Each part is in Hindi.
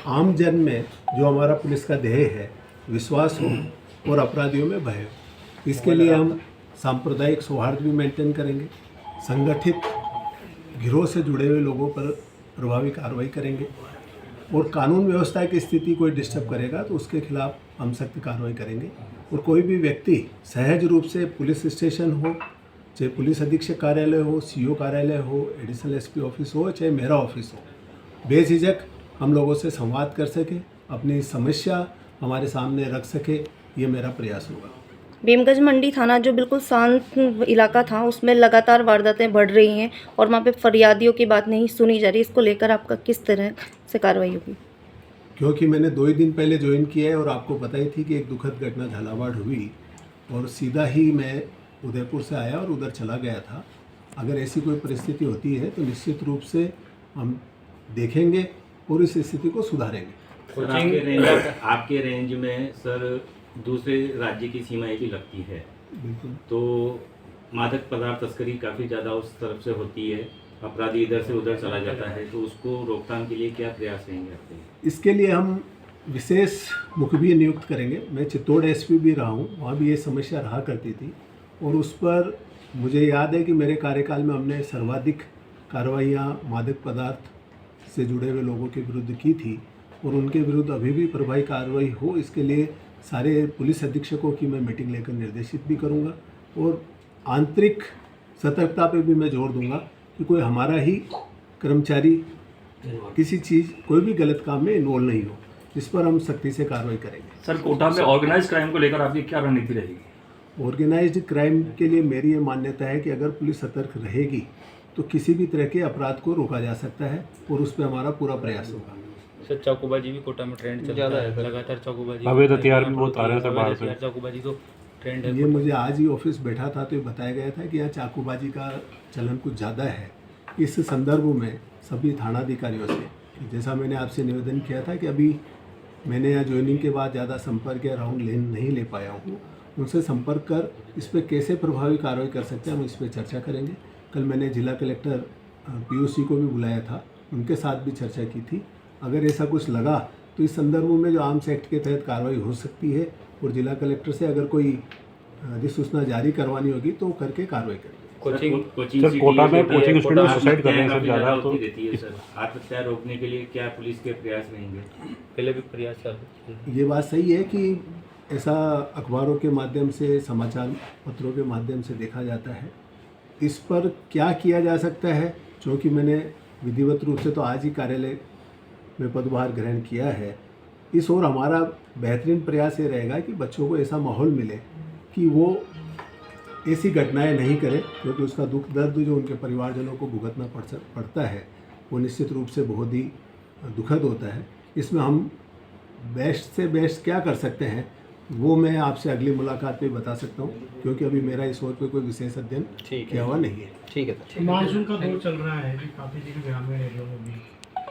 आम जन में जो हमारा पुलिस का ध्येय है विश्वास हो और अपराधियों में भय हो। इसके लिए हम सांप्रदायिक सौहार्द भी मेंटेन करेंगे, संगठित गिरोह से जुड़े हुए लोगों पर प्रभावी कार्रवाई करेंगे और कानून व्यवस्था की स्थिति कोई डिस्टर्ब करेगा तो उसके खिलाफ हम सख्त कार्रवाई करेंगे। और कोई भी व्यक्ति सहज रूप से पुलिस स्टेशन हो, चाहे पुलिस अधीक्षक कार्यालय हो, सीओ कार्यालय हो, एडिशनल एसपी ऑफिस हो, चाहे मेरा ऑफिस हो, बेझिझक हम लोगों से संवाद कर सके, अपनी समस्या हमारे सामने रख सके, ये मेरा प्रयास होगा। भीमगंज मंडी थाना जो बिल्कुल शांत इलाका था उसमें लगातार वारदातें बढ़ रही हैं और वहाँ पे फरियादियों की बात नहीं सुनी जा रही, इसको लेकर आपका किस तरह से कार्रवाई होगी? क्योंकि मैंने 2 ही दिन पहले ज्वाइन किया है और आपको पता ही थी कि एक दुखद घटना झालावाड़ हुई और सीधा ही मैं उदयपुर से आया और उधर चला गया था। अगर ऐसी कोई परिस्थिति होती है तो निश्चित रूप से हम देखेंगे और इस स्थिति को सुधारेंगे। सर, आपके रेंज में सर दूसरे राज्य की सीमाएं भी लगती है, बिल्कुल। तो मादक पदार्थ तस्करी काफ़ी ज़्यादा उस तरफ से होती है, अपराधी इधर से उधर चला जाता है, तो उसको रोकथाम के लिए क्या प्रयास रहेंगे आपके? इसके लिए हम विशेष मुखबिर नियुक्त करेंगे। मैं चित्तौड़ एसपी भी रहा हूँ, वहाँ भी ये समस्या रहा करती थी और उस पर मुझे याद है कि मेरे कार्यकाल में हमने सर्वाधिक कार्रवाइयाँ मादक पदार्थ से जुड़े हुए लोगों के विरुद्ध की थी और उनके विरुद्ध अभी भी प्रभावी कार्रवाई हो, इसके लिए सारे पुलिस अधीक्षकों की मैं मीटिंग लेकर निर्देशित भी करूँगा और आंतरिक सतर्कता पे भी मैं जोर दूंगा कि कोई हमारा ही कर्मचारी किसी चीज़ कोई भी गलत काम में इन्वॉल्व नहीं हो, इस पर हम सख्ती से कार्रवाई करेंगे। सर, कोटा में ऑर्गेनाइज क्राइम को लेकर आपकी क्या रणनीति रहेगी? ऑर्गेनाइज्ड क्राइम के लिए मेरी ये मान्यता है कि अगर पुलिस सतर्क रहेगी तो किसी भी तरह के अपराध को रोका जा सकता है और उस पर हमारा पूरा प्रयास होगा। सर, चाकूबाजी भी कोटा में ट्रेंड चल रहा है, लगातार चाकूबाजी, अवैध हथियार भी बहुत आ रहे हैं सर बाहर से। चाकूबाजी तो ट्रेंड है। ये मुझे आज ही ऑफिस बैठा था तो ये बताया गया था कि यहाँ चाकूबाजी का चलन कुछ ज़्यादा है। इस संदर्भ में सभी थानाधिकारियों से, जैसा मैंने आपसे निवेदन किया था कि अभी मैंने यहाँ ज्वाइनिंग के बाद ज़्यादा संपर्क या राउंड नहीं ले पाया हूँ, उनसे संपर्क कर इस पर कैसे प्रभावी कार्रवाई कर सकते हैं हम इस पर चर्चा करेंगे। कल मैंने जिला कलेक्टर POC को भी बुलाया था, उनके साथ भी चर्चा की थी। अगर ऐसा कुछ लगा तो इस संदर्भ में जो आर्म्स एक्ट के तहत कार्रवाई हो सकती है और जिला कलेक्टर से अगर कोई अधिसूचना जारी करवानी होगी तो करके कार्रवाई करेंगे। सर, कोटा में कोचिंग स्टूडेंट सुसाइड कर रहे हैं सर ज़्यादा, तो रहती है सर, आत्महत्या रोकने के लिए क्या पुलिस के प्रयास रहेंगे? पहले भी प्रयास चल रहे हैं। ये बात सही है कि ऐसा अखबारों के माध्यम से, समाचार पत्रों के माध्यम से देखा जाता है। इस पर क्या किया जा सकता है, क्योंकि मैंने विधिवत रूप से तो आज ही कार्यालय में पदभार ग्रहण किया है, इस ओर हमारा बेहतरीन प्रयास ये रहेगा कि बच्चों को ऐसा माहौल मिले कि वो ऐसी घटनाएं नहीं करें, क्योंकि उसका दुख दर्द जो उनके परिवारजनों को भुगतना पड़ता है वो निश्चित रूप से बहुत ही दुखद होता है। इसमें हम बेस्ट से बेस्ट क्या कर सकते हैं वो मैं आपसे अगली मुलाकात में बता सकता हूँ, क्योंकि अभी मेरा इस ओर पे कोई विशेष अध्ययन किया हुआ नहीं है। ठीक है सर। मानसून का दौर चल रहा है, काफ़ी जगह ग्रामीण एरिया में भी,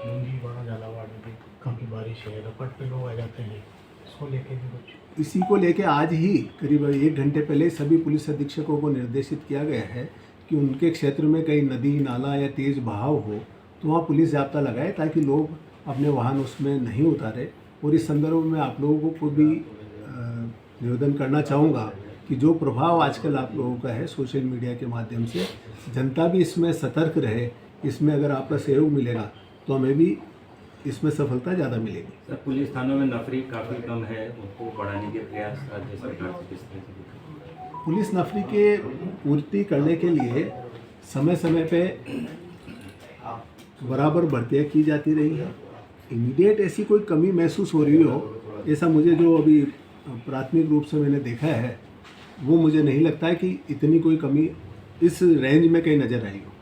लुंगी बड़ा झालावाड़ में भी काफ़ी बारिश है, रपट पे लोग आ जाते हैं, इसको लेके भी कुछ? इसी को लेके आज ही करीब 1 घंटे पहले सभी पुलिस अधीक्षकों को निर्देशित किया गया है कि उनके क्षेत्र में कहीं नदी नाला या तेज बहाव हो तो वहाँ पुलिस जाब्ता लगाए, ताकि लोग अपने वाहन उसमें नहीं उतारे। और इस संदर्भ में आप लोगों को भी निवेदन करना चाहूँगा कि जो प्रभाव आजकल आप लोगों का है सोशल मीडिया के माध्यम से, जनता भी इसमें सतर्क रहे। इसमें अगर आपका सहयोग मिलेगा तो हमें भी इसमें सफलता ज़्यादा मिलेगी। सर, पुलिस थानों में नफरी काफ़ी कम है, उनको बढ़ाने के प्रयास राज्य सरकार से किस तरह से? पुलिस नफरी के पूर्ति करने के लिए समय समय पे बराबर भर्तियाँ की जाती रही है। इमीडिएट ऐसी कोई कमी महसूस हो रही हो, ऐसा मुझे जो अभी प्राथमिक रूप से मैंने देखा है वो मुझे नहीं लगता है कि इतनी कोई कमी इस रेंज में कहीं नज़र आई हो।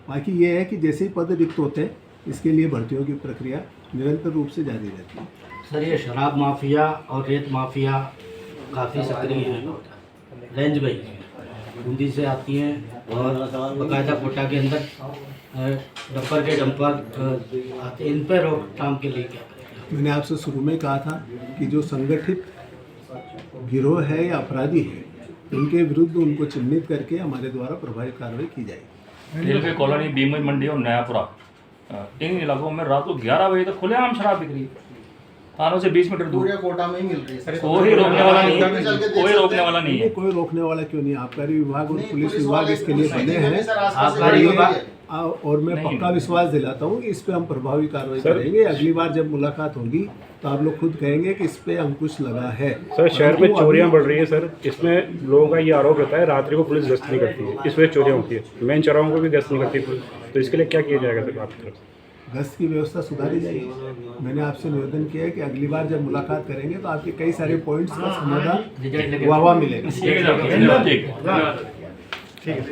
बाकी ये है कि जैसे ही पद रिक्त होते हैं इसके लिए भर्तियों की प्रक्रिया निरंतर रूप से जारी रहती है। सर, ये शराब माफिया और रेत माफिया काफ़ी सक्रिय है, रेंज में बूंदी से आती हैं और बाकायदा कोटा के अंदर डंपर के डंपर आते, इन पर रोकथाम के लिए क्या करें? मैंने आपसे शुरू में कहा था कि जो संगठित गिरोह है या अपराधी है उनके विरुद्ध उनको चिन्हित करके हमारे द्वारा प्रभावी कार्रवाई की जाएगी। रेलवे कॉलोनी भीमगंज मंडी और नयापुरा इन इलाकों में रात को 11 बजे तक खुलेआम शराब बिक रही है, थानों से 20 मीटर दूर। पूरे कोटा में ही मिल रही है। कोई रोकने वाला नहीं है, कोई रोकने वाला नहीं है। कोई रोकने वाला क्यों नहीं, आबकारी विभाग और पुलिस विभाग इसके लिए बने हैं। आबकारी विभाग और मैं पक्का विश्वास दिलाता हूँ कि इस पे हम प्रभावी कार्रवाई करेंगे। अगली बार जब मुलाकात होगी तो आप लोग खुद कहेंगे कि इस पे अंकुश लगा है। सर शहर में चोरियां बढ़ रही है सर, इसमें लोगों का ये आरोप रहता है रात्रि को पुलिस गश्त नहीं करती है, इस वजह चोरियां होती है। मेन चौराहों को भी गश्त नहीं करती पुलिस, तो इसके लिए क्या किया जाएगा सर आपकी तरफ से? गश्त की व्यवस्था सुधारी जाएगी। मैंने आपसे निवेदन किया है कि अगली बार जब मुलाकात करेंगे तो आपके कई सारे पॉइंट्स का समाधान वाह मिलेगा। ठीक है।